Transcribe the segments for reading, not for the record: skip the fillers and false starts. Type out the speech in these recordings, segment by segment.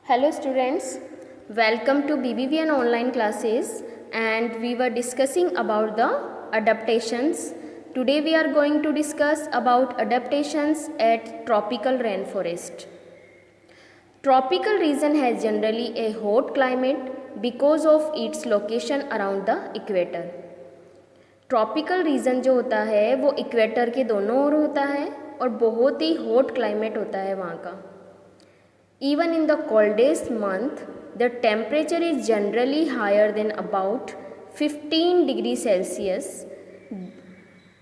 Hello students, welcome to BBVN online classes and we were discussing about the adaptations. Today we are going to discuss about adaptations at tropical rainforest. Tropical region has generally a hot climate because of its location around the equator. Tropical region जो होता है वो equator के दोनों ओर होता है और बहुत ही हॉट क्लाइमेट होता है वहाँ का. Even in the coldest month, the temperature is generally higher than about 15 degree Celsius.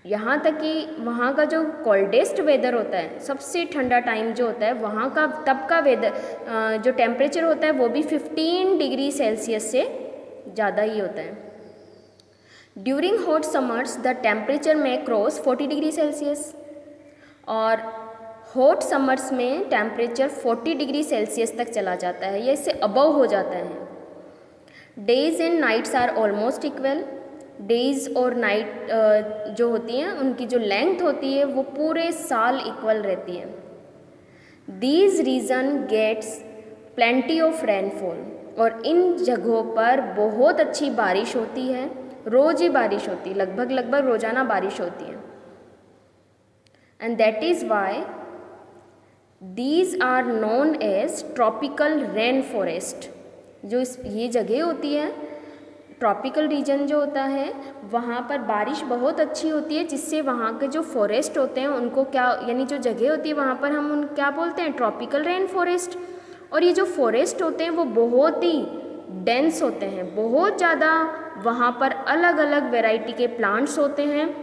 यहाँ तक कि वहाँ का जो कोल्डेस्ट वेदर होता है, सबसे ठंडा टाइम जो होता है वहाँ का, तब का वेदर जो टेम्परेचर होता है वो भी 15 डिग्री सेल्सियस से ज़्यादा ही होता है. During hot summers the temperature में क्रॉस 40 डिग्री सेल्सियस और हॉट समर्स में टेम्परेचर 40 डिग्री सेल्सियस तक चला जाता है या इससे अबव हो जाता है. Days and nights are almost equal. Days और नाइट जो होती हैं उनकी जो लेंथ होती है वो पूरे साल इक्वल रहती है. These region gets plenty of rainfall और इन जगहों पर बहुत अच्छी बारिश होती है. रोज़ ही बारिश होती है, लगभग रोज़ाना बारिश होती है. And that is why these are known as tropical rain forest. जो ये जगह होती है, ट्रॉपिकल रीजन जो होता है वहाँ पर बारिश बहुत अच्छी होती है, जिससे वहाँ के जो फॉरेस्ट होते हैं उनको क्या, यानी जो जगह होती है वहाँ पर हम उन क्या बोलते हैं, ट्रॉपिकल रेन फॉरेस्ट. और ये जो फॉरेस्ट होते हैं वो बहुत ही डेंस होते हैं, बहुत ज़्यादा. वहाँ पर अलग अलग वैरायटी के प्लांट्स होते हैं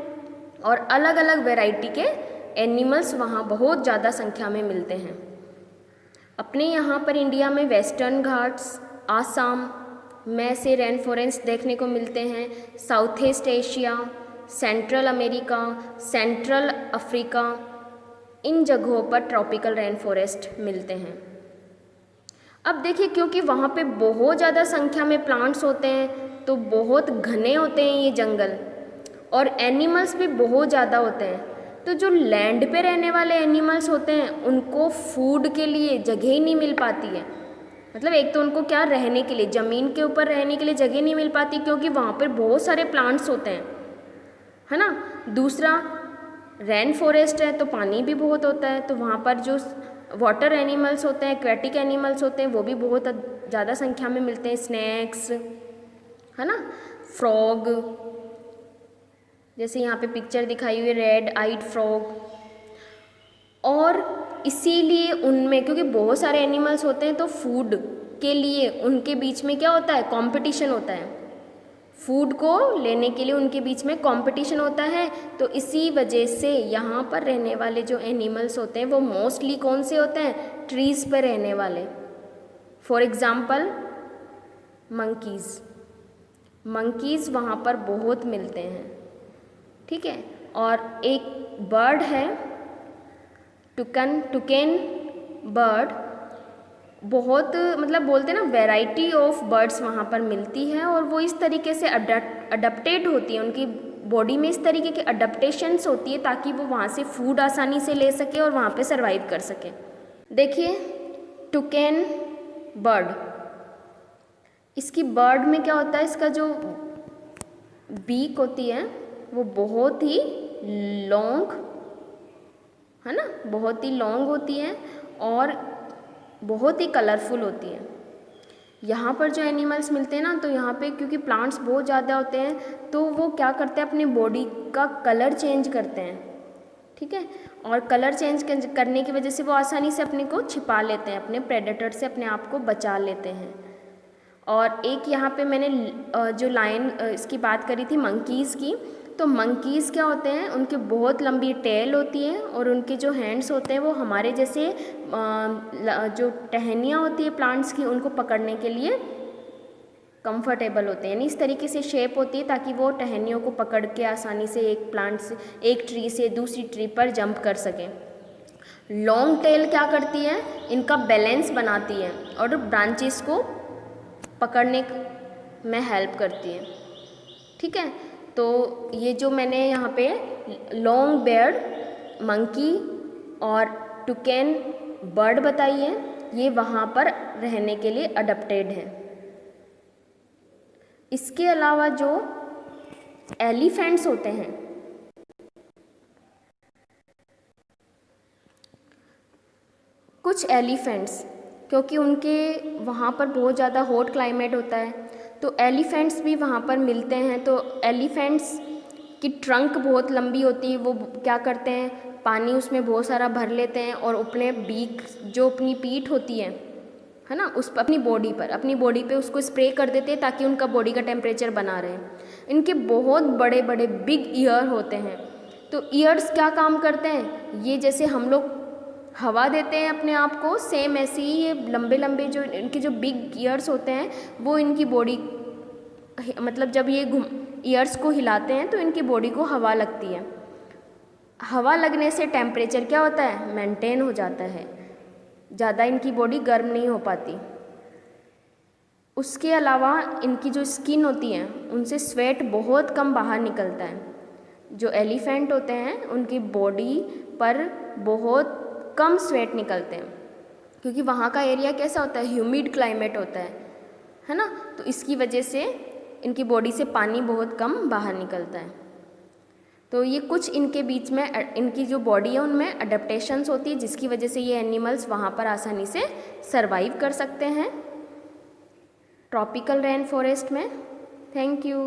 और अलग अलग वैरायटी के एनिमल्स वहाँ बहुत ज़्यादा संख्या में मिलते हैं. अपने यहाँ पर इंडिया में वेस्टर्न घाट्स, आसाम में से रेन फॉरेस्ट देखने को मिलते हैं. South East Asia, Central America, Central Africa, इन जगहों पर ट्रॉपिकल रेन फॉरेस्ट मिलते हैं. अब देखिए, क्योंकि वहाँ पे बहुत ज़्यादा संख्या में प्लांट्स होते हैं तो बहुत घने होते हैं ये जंगल और एनिमल्स भी बहुत ज़्यादा होते हैं. तो जो लैंड पे रहने वाले एनिमल्स होते हैं उनको फूड के लिए जगह ही नहीं मिल पाती है. मतलब एक तो उनको क्या, रहने के लिए, ज़मीन के ऊपर रहने के लिए जगह नहीं मिल पाती क्योंकि वहाँ पर बहुत सारे प्लांट्स होते हैं, है ना. दूसरा, रेन फॉरेस्ट है तो पानी भी बहुत होता है, तो वहाँ पर जो वाटर एनिमल्स होते हैं, एक्वेटिक एनिमल्स होते हैं, वो भी बहुत ज़्यादा संख्या में मिलते हैं. स्नैक्स, है ना, फ्रॉग, जैसे यहाँ पे पिक्चर दिखाई हुई है, रेड आइड फ्रॉग. और इसीलिए उनमें, क्योंकि बहुत सारे एनिमल्स होते हैं तो फूड के लिए उनके बीच में क्या होता है, कंपटीशन होता है. फूड को लेने के लिए उनके बीच में कंपटीशन होता है. तो इसी वजह से यहाँ पर रहने वाले जो एनिमल्स होते हैं वो मोस्टली कौन से होते हैं, ट्रीज़ पर रहने वाले. फॉर एग्ज़ाम्पल मंकीज़ वहाँ पर बहुत मिलते हैं, ठीक है. और एक बर्ड है टुकेन बर्ड, बहुत, मतलब बोलते हैं ना, वैरायटी ऑफ बर्ड्स वहाँ पर मिलती है और वो इस तरीके से अडप्टेड होती है. उनकी बॉडी में इस तरीके की अडप्टेशंस होती है ताकि वो वहाँ से फूड आसानी से ले सके और वहाँ पे सरवाइव कर सके. देखिए, टुकेन बर्ड, इसकी बर्ड में क्या होता है, इसका जो बीक होती है वो बहुत ही लॉन्ग, है ना, बहुत ही लॉन्ग होती है और बहुत ही कलरफुल होती है. यहाँ पर जो एनिमल्स मिलते हैं ना, तो यहाँ पे क्योंकि प्लांट्स बहुत ज़्यादा होते हैं तो वो क्या करते हैं, अपनी बॉडी का कलर चेंज करते हैं, ठीक है. और कलर चेंज करने की वजह से वो आसानी से अपने को छिपा लेते हैं, अपने प्रेडेटर से अपने आप को बचा लेते हैं. और एक यहाँ पे मैंने जो लाइन इसकी बात करी थी मंकीज़ की, तो मंकीज़ क्या होते हैं, उनकी बहुत लंबी टेल होती है और उनके जो हैंड्स होते हैं वो हमारे जैसे जो टहनियाँ होती है प्लांट्स की, उनको पकड़ने के लिए कंफर्टेबल होते हैं. यानी इस तरीके से शेप होती है ताकि वो टहनियों को पकड़ के आसानी से एक प्लांट से, एक ट्री से दूसरी ट्री पर जंप कर सकें. लॉन्ग टेल क्या करती है, इनका बैलेंस बनाती है और ब्रांचेस को पकड़ने में हेल्प करती है, ठीक है. तो ये जो मैंने यहाँ पे लॉन्ग बेयर्ड मंकी और टुकेन बर्ड बताई है, ये वहाँ पर रहने के लिए अडप्टेड हैं। इसके अलावा जो एलिफेंट्स होते हैं, कुछ एलिफेंट्स, क्योंकि उनके वहाँ पर बहुत ज़्यादा हॉट क्लाइमेट होता है, तो एलिफेंट्स भी वहाँ पर मिलते हैं। तो एलिफेंट्स की ट्रंक बहुत लंबी होती है, वो क्या करते हैं, पानी उसमें बहुत सारा भर लेते हैं और अपने बीक, जो अपनी पीठ होती है ना, उस अपनी बॉडी पे उसको स्प्रे कर देते हैं ताकि उनका बॉडी का टेम्परेचर बना रहे। इनके बहुत बड़े बड़े बिग ईयर होते हैं। तो ईयर्स क्या काम करते हैं, ये जैसे हम लोग हवा देते हैं अपने आप को, सेम ऐसे ही ये लंबे लंबे जो इनके जो बिग ईयर्स होते हैं वो इनकी बॉडी, मतलब जब ये ईयर्स को हिलाते हैं तो इनकी बॉडी को हवा लगती है। हवा लगने से टेम्परेचर क्या होता है, मेंटेन हो जाता है, ज़्यादा इनकी बॉडी गर्म नहीं हो पाती। उसके अलावा इनकी जो स्किन होती है उनसे स्वेट बहुत कम बाहर निकलता है। जो एलिफेंट होते हैं उनकी बॉडी पर बहुत कम स्वेट निकलते हैं, क्योंकि वहाँ का एरिया कैसा होता है, ह्यूमिड क्लाइमेट होता है ना, तो इसकी वजह से इनकी बॉडी से पानी बहुत कम बाहर निकलता है। तो ये कुछ इनके बीच में इनकी जो बॉडी है उनमें अडेप्टेशंस होती है, जिसकी वजह से ये एनिमल्स वहाँ पर आसानी से सरवाइव कर सकते हैं ट्रॉपिकल रेन फॉरेस्ट में। Thank you.